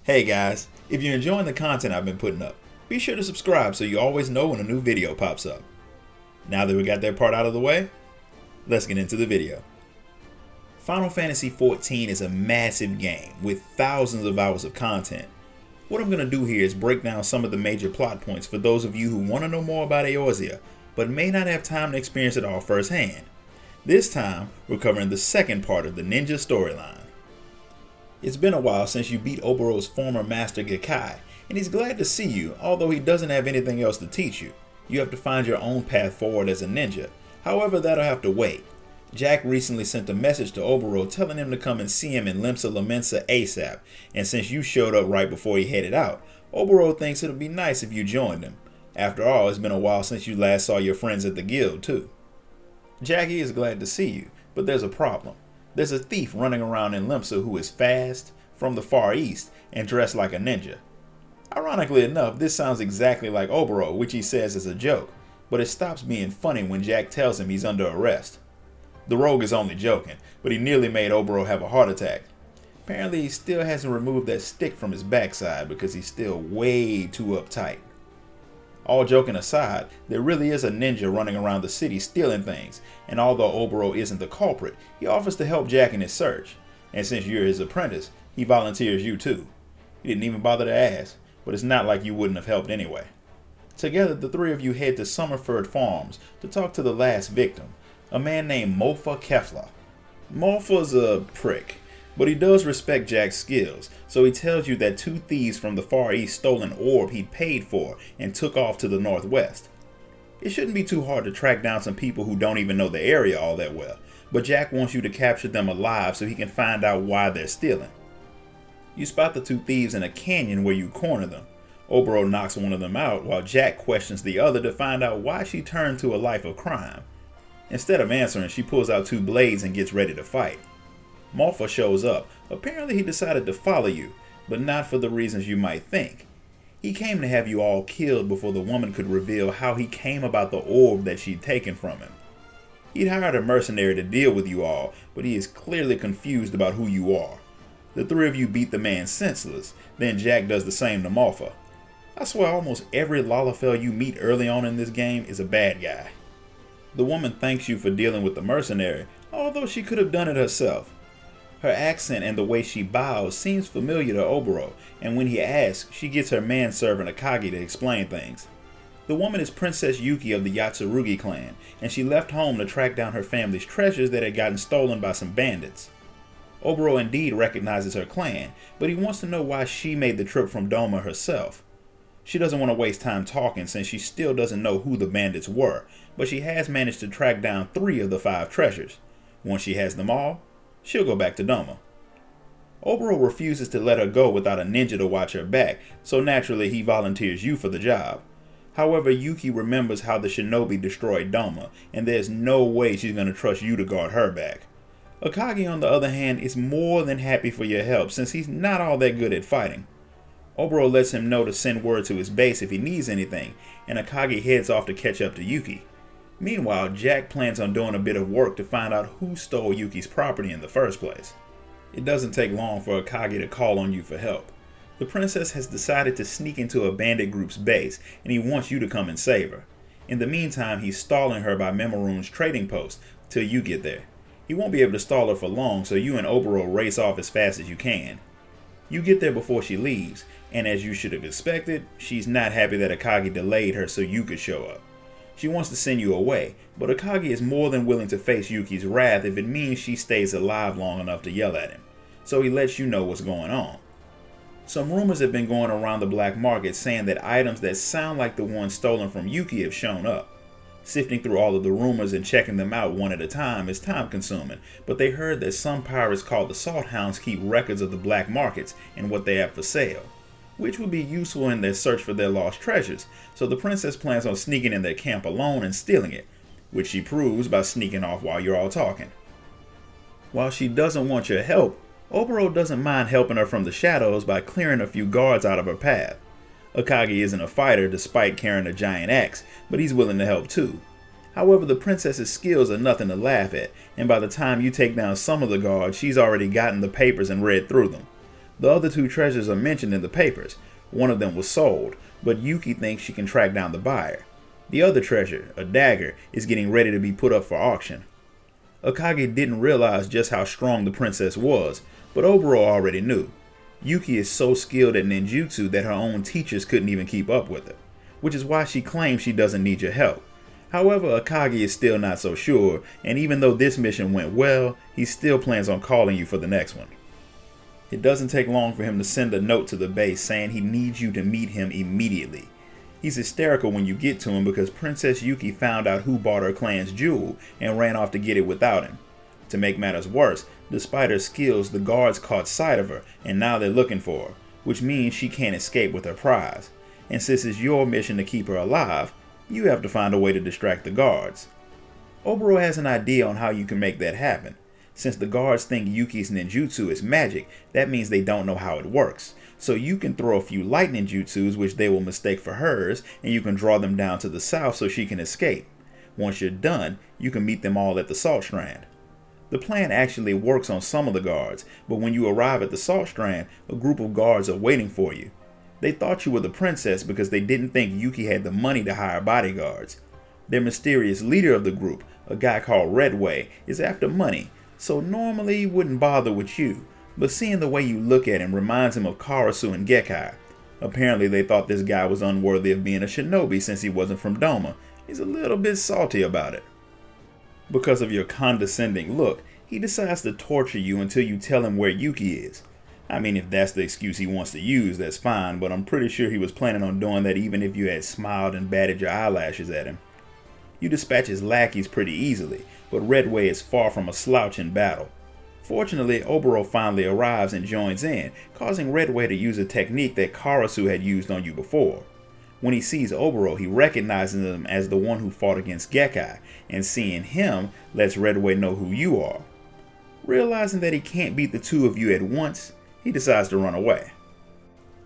Hey guys, if you're enjoying the content I've been putting up, be sure to subscribe so you always know when a new video pops up. Now that we got that part out of the way, let's get into the video. Final Fantasy XIV is a massive game with thousands of hours of content. What I'm going to do here is break down some of the major plot points for those of you who want to know more about Eorzea, but may not have time to experience it all firsthand. This time, we're covering the second part of the ninja storyline. It's been a while since you beat Oberon's former master Gakkai, and he's glad to see you, although he doesn't have anything else to teach you. You have to find your own path forward as a ninja. However, that'll have to wait. Jack recently sent a message to Oberon telling him to come and see him in Limsa Lominsa ASAP, and since you showed up right before he headed out, Oberon thinks it'll be nice if you joined him. After all, it's been a while since you last saw your friends at the guild, too. Jackie is glad to see you, but there's a problem. There's a thief running around in Limsa who is fast, from the Far East, and dressed like a ninja. Ironically enough, this sounds exactly like Oberon, which he says is a joke, but it stops being funny when Jack tells him he's under arrest. The rogue is only joking, but he nearly made Oberon have a heart attack. Apparently he still hasn't removed that stick from his backside because he's still way too uptight. All joking aside, there really is a ninja running around the city stealing things, and although Oberon isn't the culprit, he offers to help Jack in his search. And since you're his apprentice, he volunteers you too. He didn't even bother to ask, but it's not like you wouldn't have helped anyway. Together, the three of you head to Summerford Farms to talk to the last victim, a man named Mofa Kefla. Mofa's a prick, but he does respect Jack's skills, so he tells you that two thieves from the Far East stole an orb he'd paid for and took off to the northwest. It shouldn't be too hard to track down some people who don't even know the area all that well, but Jack wants you to capture them alive so he can find out why they're stealing. You spot the two thieves in a canyon where you corner them. Oberon knocks one of them out while Jack questions the other to find out why she turned to a life of crime. Instead of answering, she pulls out two blades and gets ready to fight. Mofa shows up. Apparently he decided to follow you, but not for the reasons you might think. He came to have you all killed before the woman could reveal how he came about the orb that she'd taken from him. He'd hired a mercenary to deal with you all, but he is clearly confused about who you are. The three of you beat the man senseless, then Jack does the same to Mofa. I swear almost every Lalafell you meet early on in this game is a bad guy. The woman thanks you for dealing with the mercenary, although she could have done it herself. Her accent and the way she bows seems familiar to Oberon, and when he asks, she gets her manservant Akagi to explain things. The woman is Princess Yuki of the Yatsurugi clan, and she left home to track down her family's treasures that had gotten stolen by some bandits. Oberon indeed recognizes her clan, but he wants to know why she made the trip from Doma herself. She doesn't want to waste time talking since she still doesn't know who the bandits were, but she has managed to track down 3 of the 5 treasures. Once she has them all, she'll go back to Doma. Oberon refuses to let her go without a ninja to watch her back, so naturally he volunteers you for the job. However, Yuki remembers how the shinobi destroyed Doma, and there's no way she's going to trust you to guard her back. Akagi, on the other hand, is more than happy for your help since he's not all that good at fighting. Oberon lets him know to send word to his base if he needs anything, and Akagi heads off to catch up to Yuki. Meanwhile, Jack plans on doing a bit of work to find out who stole Yuki's property in the first place. It doesn't take long for Akagi to call on you for help. The princess has decided to sneak into a bandit group's base, and he wants you to come and save her. In the meantime, he's stalling her by Memorune's trading post till you get there. He won't be able to stall her for long, so you and Oberon race off as fast as you can. You get there before she leaves, and as you should have expected, she's not happy that Akagi delayed her so you could show up. She wants to send you away, but Akagi is more than willing to face Yuki's wrath if it means she stays alive long enough to yell at him, so he lets you know what's going on. Some rumors have been going around the black market saying that items that sound like the ones stolen from Yuki have shown up. Sifting through all of the rumors and checking them out one at a time is time consuming, but they heard that some pirates called the Salt Hounds keep records of the black markets and what they have for sale, which would be useful in their search for their lost treasures, so the princess plans on sneaking in their camp alone and stealing it, which she proves by sneaking off while you're all talking. While she doesn't want your help, Oberon doesn't mind helping her from the shadows by clearing a few guards out of her path. Akagi isn't a fighter despite carrying a giant axe, but he's willing to help too. However, the princess's skills are nothing to laugh at, and by the time you take down some of the guards, she's already gotten the papers and read through them. The other two treasures are mentioned in the papers. One of them was sold, but Yuki thinks she can track down the buyer. The other treasure, a dagger, is getting ready to be put up for auction. Akagi didn't realize just how strong the princess was, but Oboro already knew. Yuki is so skilled at ninjutsu that her own teachers couldn't even keep up with her, which is why she claims she doesn't need your help. However, Akagi is still not so sure, and even though this mission went well, he still plans on calling you for the next one. It doesn't take long for him to send a note to the base saying he needs you to meet him immediately. He's hysterical when you get to him because Princess Yuki found out who bought her clan's jewel and ran off to get it without him. To make matters worse, despite her skills, the guards caught sight of her and now they're looking for her, which means she can't escape with her prize. And since it's your mission to keep her alive, you have to find a way to distract the guards. Oboro has an idea on how you can make that happen. Since the guards think Yuki's ninjutsu is magic, that means they don't know how it works. So you can throw a few light ninjutsus which they will mistake for hers, and you can draw them down to the south so she can escape. Once you're done, you can meet them all at the Salt Strand. The plan actually works on some of the guards, but when you arrive at the Salt Strand, a group of guards are waiting for you. They thought you were the princess because they didn't think Yuki had the money to hire bodyguards. Their mysterious leader of the group, a guy called Redway, is after money, so normally he wouldn't bother with you, but seeing the way you look at him reminds him of Karasu and Gekkai. Apparently they thought this guy was unworthy of being a shinobi since he wasn't from Doma. He's a little bit salty about it. Because of your condescending look, he decides to torture you until you tell him where Yuki is. I mean, if that's the excuse he wants to use, that's fine, but I'm pretty sure he was planning on doing that even if you had smiled and batted your eyelashes at him. You dispatch his lackeys pretty easily, but Redway is far from a slouch in battle. Fortunately, Oboro finally arrives and joins in, causing Redway to use a technique that Karasu had used on you before. When he sees Oboro, he recognizes him as the one who fought against Gekkai, and seeing him lets Redway know who you are. Realizing that he can't beat the two of you at once, he decides to run away.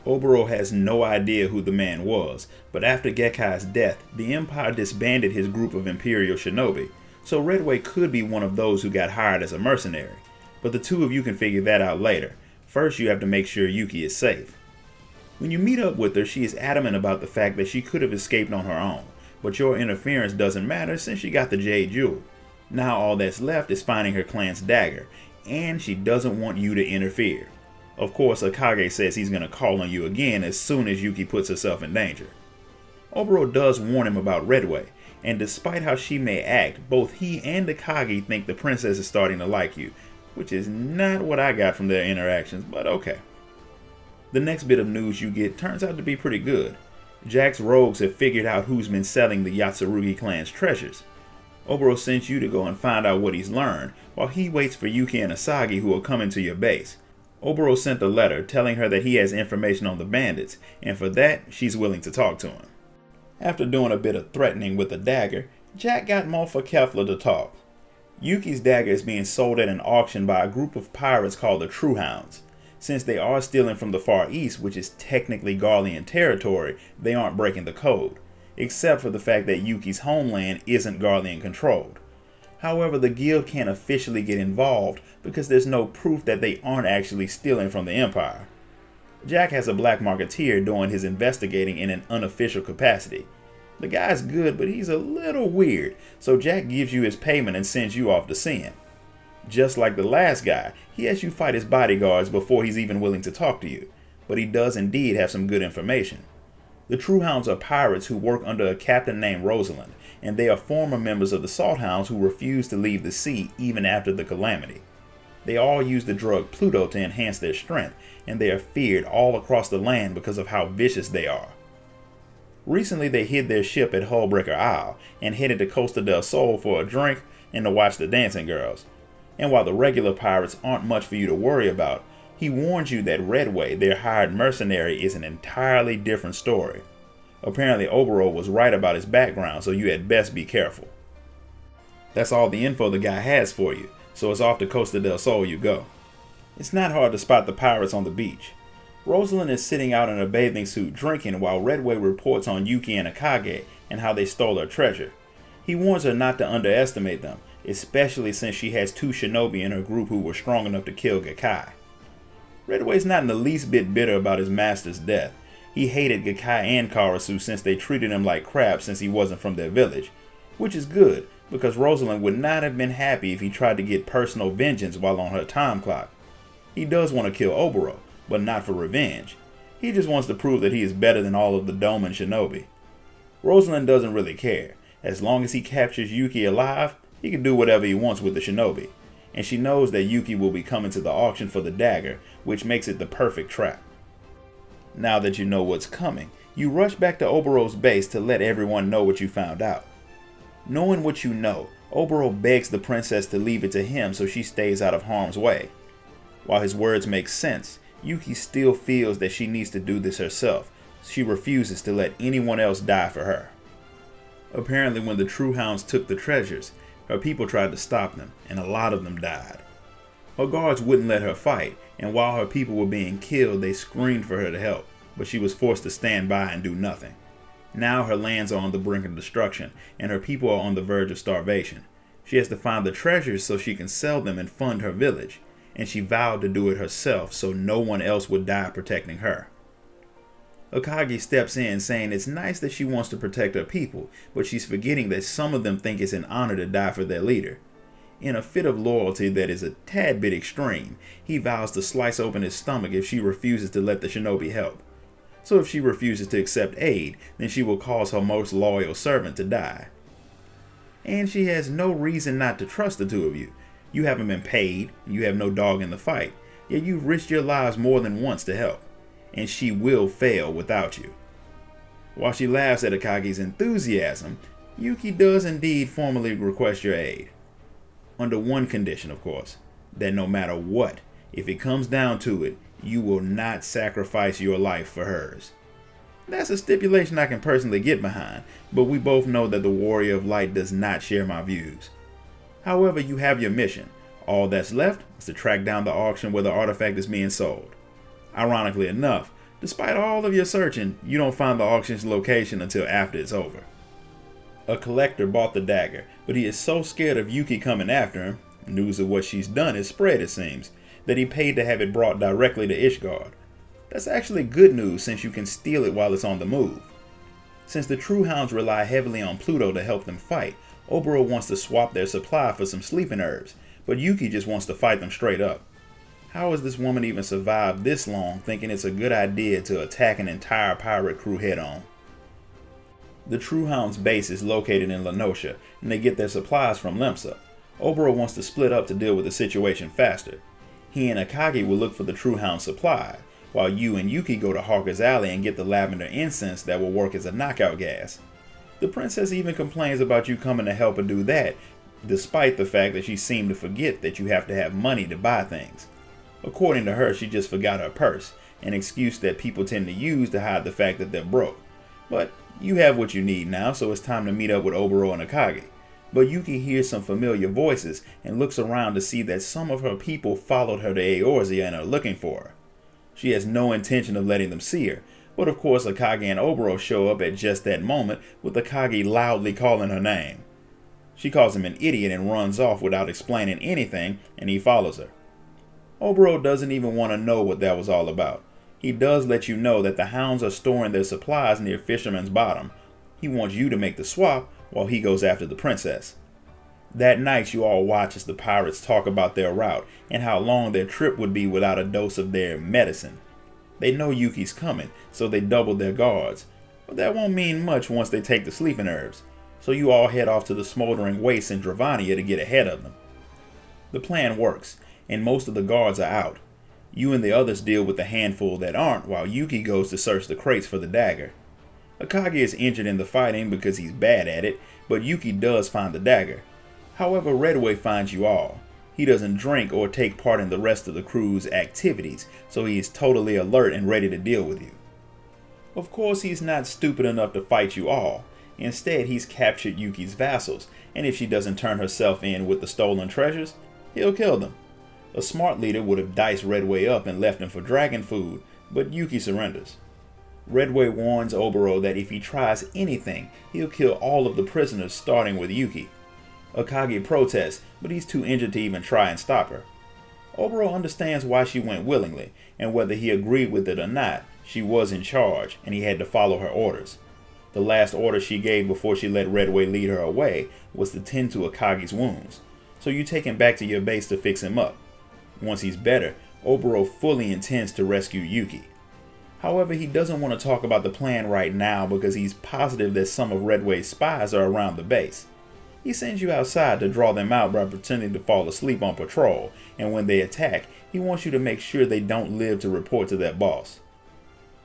Oboro has no idea who the man was, but after Gekkai's death, the Empire disbanded his group of Imperial Shinobi, so Redway could be one of those who got hired as a mercenary. But the two of you can figure that out later. First, you have to make sure Yuki is safe. When you meet up with her, she is adamant about the fact that she could have escaped on her own, but your interference doesn't matter since she got the Jade Jewel. Now all that's left is finding her clan's dagger, and she doesn't want you to interfere. Of course, Akage says he's going to call on you again as soon as Yuki puts herself in danger. Oboro does warn him about Redway, and despite how she may act, both he and Akage think the princess is starting to like you, which is not what I got from their interactions, but okay. The next bit of news you get turns out to be pretty good. Jack's rogues have figured out who's been selling the Yatsurugi clan's treasures. Oboro sent you to go and find out what he's learned, while he waits for Yuki and Asagi who are coming to your base. Oboro sent a letter telling her that he has information on the bandits, and for that, she's willing to talk to him. After doing a bit of threatening with the dagger, Jack got Mofa Kefla to talk. Yuki's dagger is being sold at an auction by a group of pirates called the True Hounds. Since they are stealing from the Far East, which is technically Garlean territory, they aren't breaking the code, except for the fact that Yuki's homeland isn't Garlean controlled. However, the guild can't officially get involved because there's no proof that they aren't actually stealing from the Empire. Jack has a black marketeer doing his investigating in an unofficial capacity. The guy's good, but he's a little weird, so Jack gives you his payment and sends you off to see him. Just like the last guy, he has you fight his bodyguards before he's even willing to talk to you, but he does indeed have some good information. The True Hounds are pirates who work under a captain named Rosalind, and they are former members of the Salt Hounds who refuse to leave the sea even after the calamity. They all use the drug Pluto to enhance their strength, and they are feared all across the land because of how vicious they are. Recently they hid their ship at Hullbreaker Isle and headed to Costa del Sol for a drink and to watch the dancing girls. And while the regular pirates aren't much for you to worry about, he warns you that Redway, their hired mercenary, is an entirely different story. Apparently Oboro was right about his background, so you had best be careful. That's all the info the guy has for you, so it's off to Costa del Sol you go. It's not hard to spot the pirates on the beach. Rosalind is sitting out in a bathing suit drinking while Redway reports on Yuki and Akage and how they stole her treasure. He warns her not to underestimate them, especially since she has two shinobi in her group who were strong enough to kill Gekkai. Redway's not in the least bit bitter about his master's death. He hated Gakkai and Karasu since they treated him like crap since he wasn't from their village. Which is good, because Rosalind would not have been happy if he tried to get personal vengeance while on her time clock. He does want to kill Oboro, but not for revenge. He just wants to prove that he is better than all of the Doman shinobi. Rosalind doesn't really care. As long as he captures Yuki alive, he can do whatever he wants with the shinobi. And she knows that Yuki will be coming to the auction for the dagger, which makes it the perfect trap. Now that you know what's coming, you rush back to Oboro's base to let everyone know what you found out. Knowing what you know, Oboro begs the princess to leave it to him so she stays out of harm's way. While his words make sense, Yuki still feels that she needs to do this herself. She refuses to let anyone else die for her. Apparently when the True Hounds took the treasures, her people tried to stop them, and a lot of them died. Her guards wouldn't let her fight, and while her people were being killed, they screamed for her to help, but she was forced to stand by and do nothing. Now her lands are on the brink of destruction, and her people are on the verge of starvation. She has to find the treasures so she can sell them and fund her village, and she vowed to do it herself so no one else would die protecting her. Akagi steps in saying it's nice that she wants to protect her people, but she's forgetting that some of them think it's an honor to die for their leader. In a fit of loyalty that is a tad bit extreme, he vows to slice open his stomach if she refuses to let the shinobi help. So if she refuses to accept aid, then she will cause her most loyal servant to die. And she has no reason not to trust the two of you. You haven't been paid, you have no dog in the fight, yet you've risked your lives more than once to help. And she will fail without you. While she laughs at Akagi's enthusiasm, Yuki does indeed formally request your aid. Under one condition, of course, that no matter what, if it comes down to it, you will not sacrifice your life for hers. That's a stipulation I can personally get behind, but we both know that the Warrior of Light does not share my views. However, you have your mission. All that's left is to track down the auction where the artifact is being sold. Ironically enough, despite all of your searching, you don't find the auction's location until after it's over. A collector bought the dagger, but he is so scared of Yuki coming after him, news of what she's done is spread it seems, that he paid to have it brought directly to Ishgard. That's actually good news since you can steal it while it's on the move. Since the True Hounds rely heavily on Pluto to help them fight, Oboro wants to swap their supply for some sleeping herbs, but Yuki just wants to fight them straight up. How has this woman even survived this long thinking it's a good idea to attack an entire pirate crew head on? The True Hounds' base is located in Lenosha, and they get their supplies from Lemsa. Oboro wants to split up to deal with the situation faster. He and Akagi will look for the True Hound supply, while you and Yuki go to Hawker's Alley and get the lavender incense that will work as a knockout gas. The princess even complains about you coming to help her do that, despite the fact that she seemed to forget that you have to have money to buy things. According to her, she just forgot her purse, an excuse that people tend to use to hide the fact that they're broke. But you have what you need now, so it's time to meet up with Oboro and Akagi. But Yuki hears some familiar voices and looks around to see that some of her people followed her to Eorzea and are looking for her. She has no intention of letting them see her, but of course Akagi and Oboro show up at just that moment with Akagi loudly calling her name. She calls him an idiot and runs off without explaining anything, and he follows her. Oboro doesn't even want to know what that was all about. He does let you know that the hounds are storing their supplies near Fisherman's Bottom. He wants you to make the swap while he goes after the princess. That night you all watch as the pirates talk about their route and how long their trip would be without a dose of their medicine. They know Yuki's coming, so they double their guards, but that won't mean much once they take the sleeping herbs, so you all head off to the smoldering wastes in Dravania to get ahead of them. The plan works, and most of the guards are out. You and the others deal with the handful that aren't, while Yuki goes to search the crates for the dagger. Akagi is injured in the fighting because he's bad at it, but Yuki does find the dagger. However, Redway finds you all. He doesn't drink or take part in the rest of the crew's activities, so he is totally alert and ready to deal with you. Of course, he's not stupid enough to fight you all. Instead, he's captured Yuki's vassals, and if she doesn't turn herself in with the stolen treasures, he'll kill them. A smart leader would have diced Redway up and left him for dragon food, but Yuki surrenders. Redway warns Oboro that if he tries anything, he'll kill all of the prisoners, starting with Yuki. Akagi protests, but he's too injured to even try and stop her. Oboro understands why she went willingly, and whether he agreed with it or not, she was in charge and he had to follow her orders. The last order she gave before she let Redway lead her away was to tend to Akagi's wounds, so you take him back to your base to fix him up. Once he's better, Oboro fully intends to rescue Yuki. However, he doesn't want to talk about the plan right now because he's positive that some of Redway's spies are around the base. He sends you outside to draw them out by pretending to fall asleep on patrol, and when they attack, he wants you to make sure they don't live to report to their boss.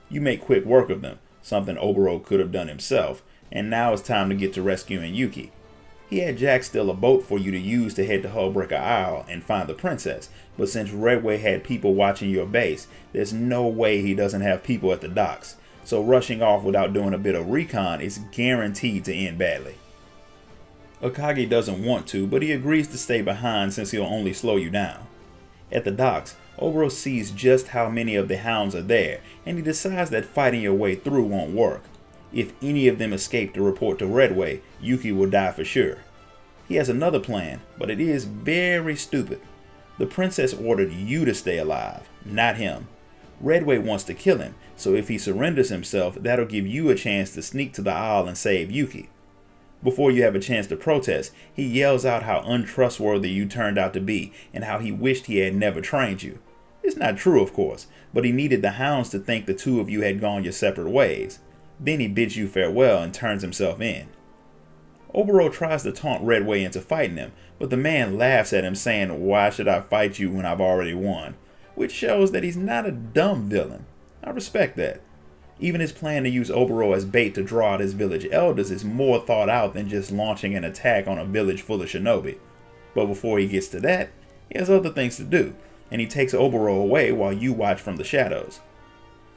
You make quick work of them, something Oboro could have done himself, and now it's time to get to rescuing Yuki. He had Jack steal a boat for you to use to head to Hullbreaker Isle and find the princess, but since Redway had people watching your base, there's no way he doesn't have people at the docks, so rushing off without doing a bit of recon is guaranteed to end badly. Akagi doesn't want to, but he agrees to stay behind since he'll only slow you down. At the docks, Oboro sees just how many of the hounds are there, and he decides that fighting your way through won't work. If any of them escape to report to Redway, Yuki will die for sure. He has another plan, but it is very stupid. The princess ordered you to stay alive, not him. Redway wants to kill him, so if he surrenders himself, that'll give you a chance to sneak to the Isle and save Yuki. Before you have a chance to protest, he yells out how untrustworthy you turned out to be and how he wished he had never trained you. It's not true, of course, but he needed the hounds to think the two of you had gone your separate ways. Then he bids you farewell and turns himself in. Oboro tries to taunt Redway into fighting him, but the man laughs at him saying, "Why should I fight you when I've already won?" Which shows that he's not a dumb villain. I respect that. Even his plan to use Oboro as bait to draw out his village elders is more thought out than just launching an attack on a village full of shinobi. But before he gets to that, he has other things to do, and he takes Oboro away while you watch from the shadows.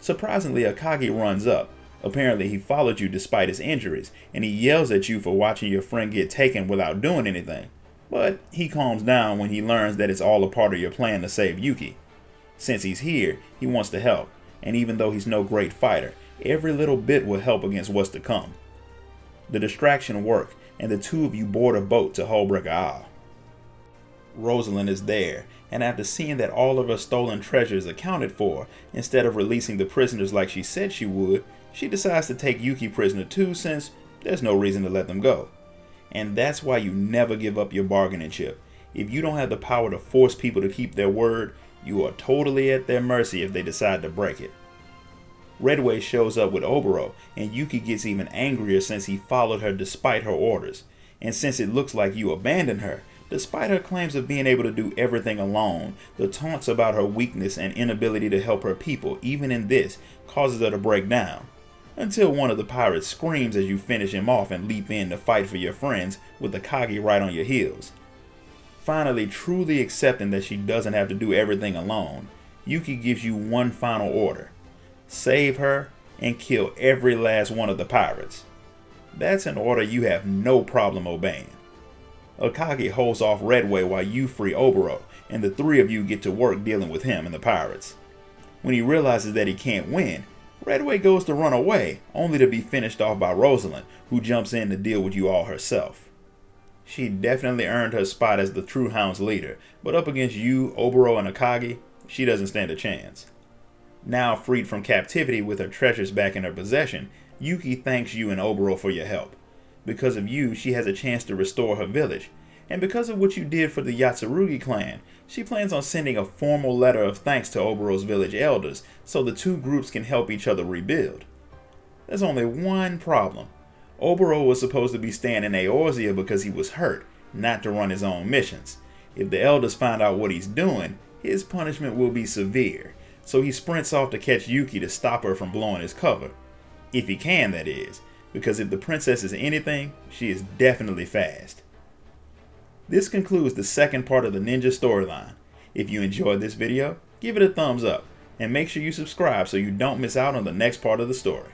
Surprisingly, Akagi runs up. Apparently he followed you despite his injuries, and he yells at you for watching your friend get taken without doing anything. But he calms down when he learns that it's all a part of your plan to save Yuki. Since he's here, he wants to help, and even though he's no great fighter, every little bit will help against what's to come. The distraction worked, and the two of you board a boat to Hullbreaker Isle. Rosalind is there, and after seeing that all of her stolen treasure is accounted for, instead of releasing the prisoners like she said she would, she decides to take Yuki prisoner too, since there's no reason to let them go. And that's why you never give up your bargaining chip. If you don't have the power to force people to keep their word, you are totally at their mercy if they decide to break it. Redway shows up with Oboro, and Yuki gets even angrier since he followed her despite her orders. And since it looks like you abandoned her, despite her claims of being able to do everything alone, the taunts about her weakness and inability to help her people, even in this, causes her to break down. Until one of the pirates screams as you finish him off and leap in to fight for your friends with Akagi right on your heels. Finally, truly accepting that she doesn't have to do everything alone, Yuki gives you one final order. Save her and kill every last one of the pirates. That's an order you have no problem obeying. Akagi holds off Redway while you free Oboro, and the three of you get to work dealing with him and the pirates. When he realizes that he can't win, Redway goes to run away, only to be finished off by Rosalind, who jumps in to deal with you all herself. She definitely earned her spot as the True Hound's leader, but up against you, Oboro, and Akagi, she doesn't stand a chance. Now freed from captivity with her treasures back in her possession, Yuki thanks you and Oboro for your help. Because of you, she has a chance to restore her village, and because of what you did for the Yatsurugi clan, she plans on sending a formal letter of thanks to Oboro's village elders so the two groups can help each other rebuild. There's only one problem. Oboro was supposed to be staying in Eorzea because he was hurt, not to run his own missions. If the elders find out what he's doing, his punishment will be severe, so he sprints off to catch Yuki to stop her from blowing his cover. If he can, that is, because if the princess is anything, she is definitely fast. This concludes the second part of the Ninja storyline. If you enjoyed this video, give it a thumbs up, and make sure you subscribe so you don't miss out on the next part of the story.